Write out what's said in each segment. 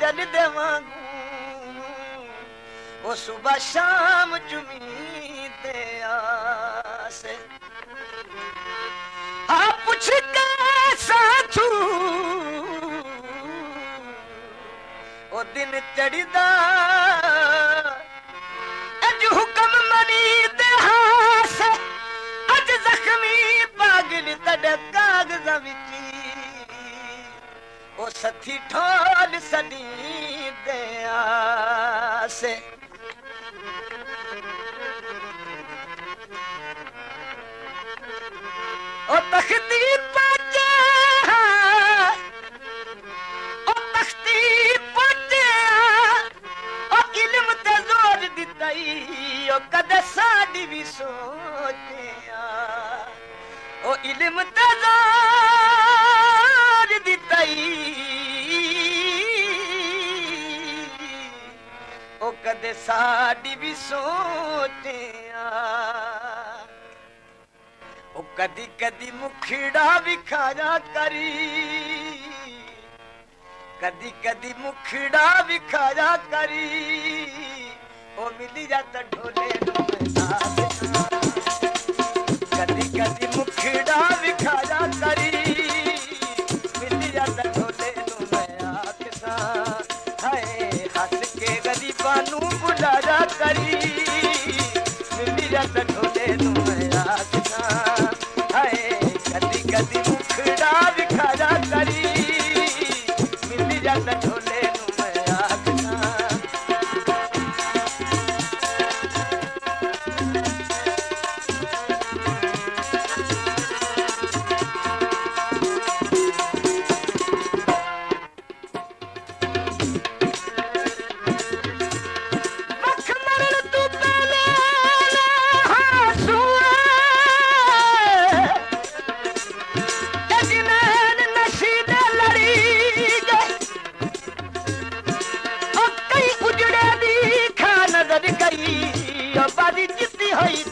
गजल देवांगू वो सुबह शाम चुमी दे आसे हाँ पूछ कैसा छू वो दिन चढ़दा अज हुक्म मनी दे हास अज जख्मी पागल तड़ कागज विची वो सथी ठोल सनी दे आसे ओ तख्ती पचे ओ तख्ती पचे ओ इल्म ते जोर दिताई ओ कदे साडी भी सोचे ओ इल्म ते जोर दिताई ओ कदे साडी भी सोचे ओ कदी कदी मुखड़ा विखाया करी कदी कदी मुखड़ा विखाया करी ओ मिली जाता ढोले कदी कदी मुखड़ा विखाया करी मिली जाता ढोले हाय हंस के गरीबा नू बुलाया करी मिली जाता ढोले कदी कदी मुखड़ा विखाया करी मिली जाता ढोले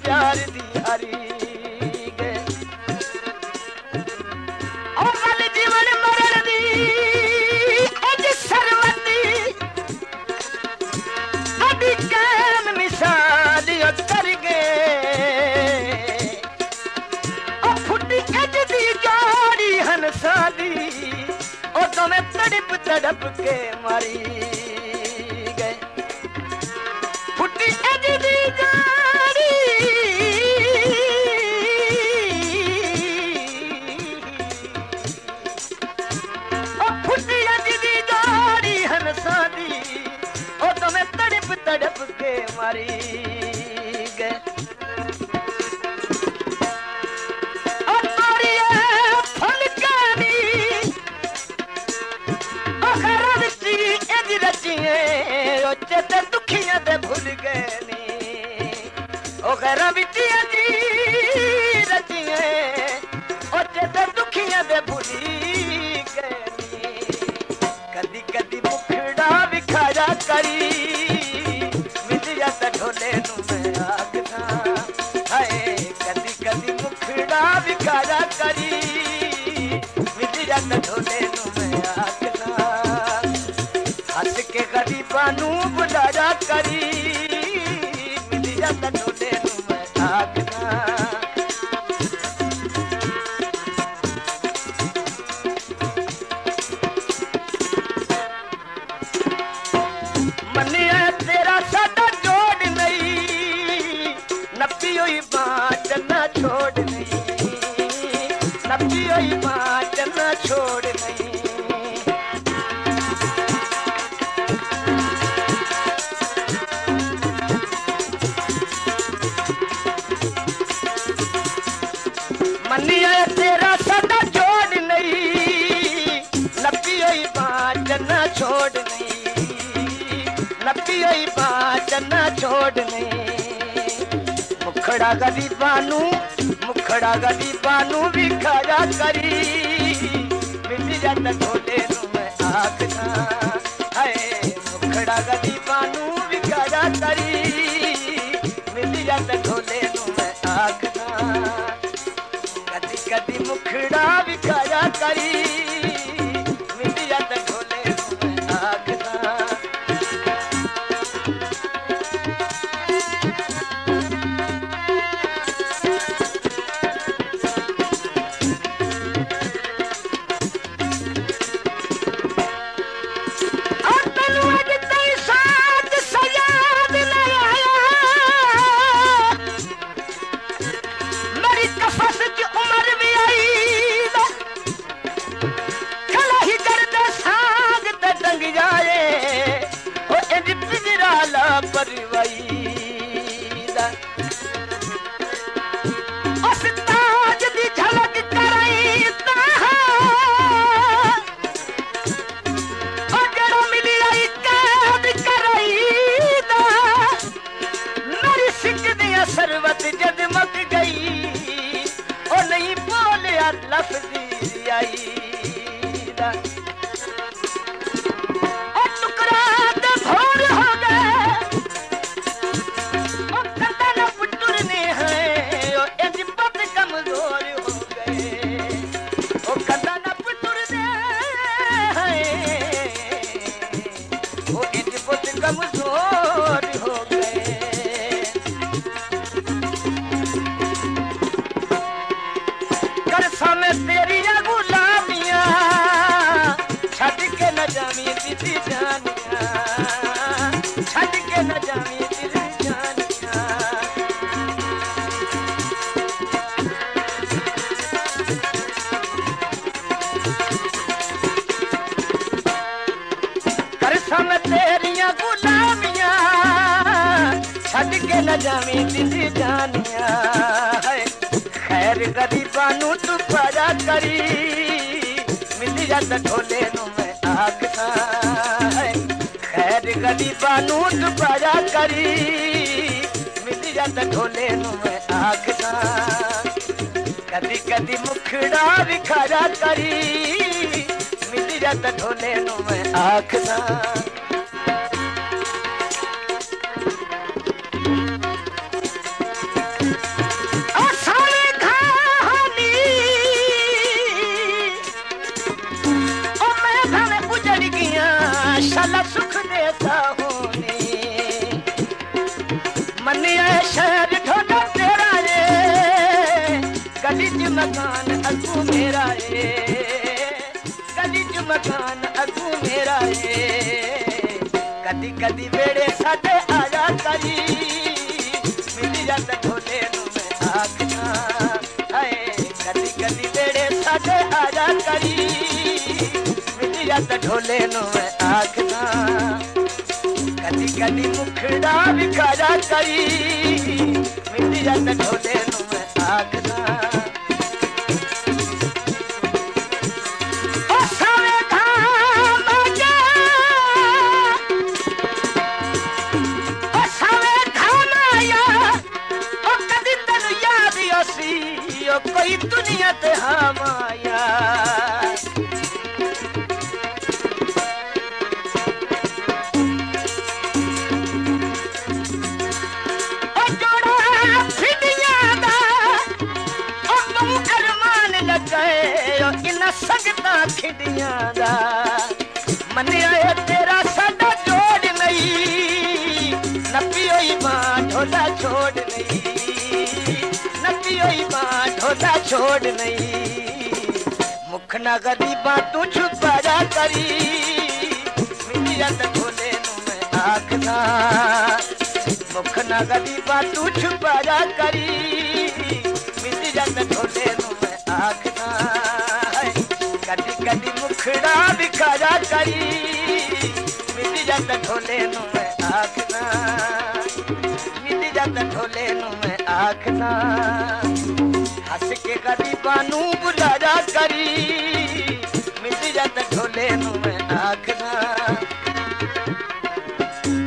प्यार दी हरी गए और जीवन मरण दी अज सरवती अभी कैन मिसाल कर गए और फुटी अज दी जारी हंसाली और तुम्हें तड़प तड़प के मारी गए फुटी अज दी तड़प के मारी गए दुखिया दे भूल गए नी रचिए दुखिया दे भूली गए कदी कदी मुखड़ा विखाया करी ढोले मैं आखना हाय कदी कदी मुखड़ा विखाया करी मिली जाता ढोले मैं आखना हंस के गरीबा नू बुलाया करी मिली जाता ढोले मैं आखना मनिया तेरा सादा चलना छोड़ नहीं नब्बी माँ चलना छोड़ नहीं मनिया तेरा सदा जोड़ नहीं नब्बी माँ चलना छोड़ नहीं नब्बी माँ चलना छोड़ नहीं मुखड़ा गरीबानू विखाया करी मिली जाता ढोले मैं आखना हाय मुखड़ा गरीबानू विखाया करी मिली जाता ढोले मैं आखना कदी कदी मुखड़ा विखाया करी मिली जाता ढोले मैं आखना परवाईदा उस ताज दी झलक कराईदा और जड़ा मिली आई कैद कराईदा मेरी सिक दिया सरवत जदमग गई और नहीं बोलिया लफ्ज़ी आई कमजोर हो गए कर समय तेरी गुलामियां छड़ के न जामी दीदी जानिया छड़ के न जामी दीदी जानिया कर समय तेरी छड़ के न जामी दीदी जानिया है खैर गरीबानू तू परा करी मिली जात ढोले नु मैं आखदा है खैर गरीबानू तू परा करी मिली जात ढोले नु मैं आखदा कदी कदी मुखड़ा विखरा करी मिली जात ढोले नु मैं आखदा शाला सुख देता होने मनिया शहर ढोला तेरा रे गलीज मकान अगू मेरा रे गलीज मकान अगू मेरा रे कदी कदी बेड़े साडे आया करी मिली जात ढोले नु मैं आखदा हाय कदी कदी बेड़े साडे आया करी मिली जात ढोले नु मैं आखदा कदी कदी मुखड़ा विखरा करी मिली जात ढोले नु मैं आखदा ओ सावे धाम जा ओ सावे धाम आया ओ कदी तनु याद आसी ओ कोई दुनिया ते हम आया संगता खिड़ियां दा मनिया तेरा साडा जोड़ नहीं नपियोई मां ढोला छोड़ नहीं नपियोई मां ढोला छोड़ नहीं मुख ना गरीबा तू छुपाया करी मिली जात ढोले नु मैं आखदा मुख ना गरीबा तू छुपाया करी मिली जात ढोले नु मैं आखदा कदी कदी मुखड़ा विखरा करी मिली जात ढोले नु मैं आखदा मिली जात ढोले नु मैं आखदा हंस के गरीबानू बुलाया करी मिली जात ढोले नु मैं आखदा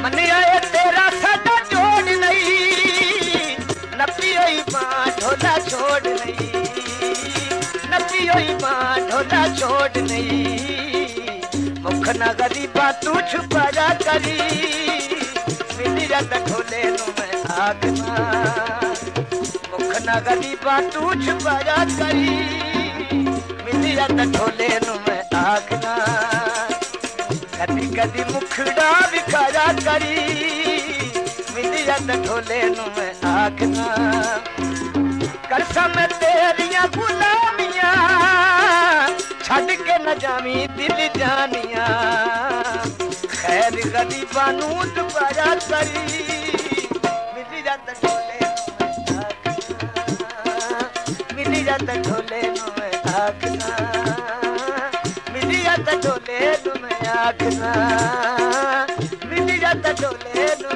मनिया तेरा साडा जोड़ नहीं नपियोई मां ढोला छोड़ नहीं नपियोई मां ढोला छोड़ नहीं मुख ना गरीबा तू छुपाया करी मिली जात ढोले नु मैं आखदा मुख ना गरीबा तू छुपाया करी मिली जात ढोले नु मैं आखदा कदी कदी मुखड़ा विखरा करी मिली जात ढोले नु मैं आखदा कर समय तेरिया गुलामियां छड़ के न जामी दिल जानिया खैर गरीबानू दुबारा करी मिली जात ढोले मिली जात ढोले नु मैं आखदा मिली जात ढोले नु मैं आखदा मिली जात ढोले नु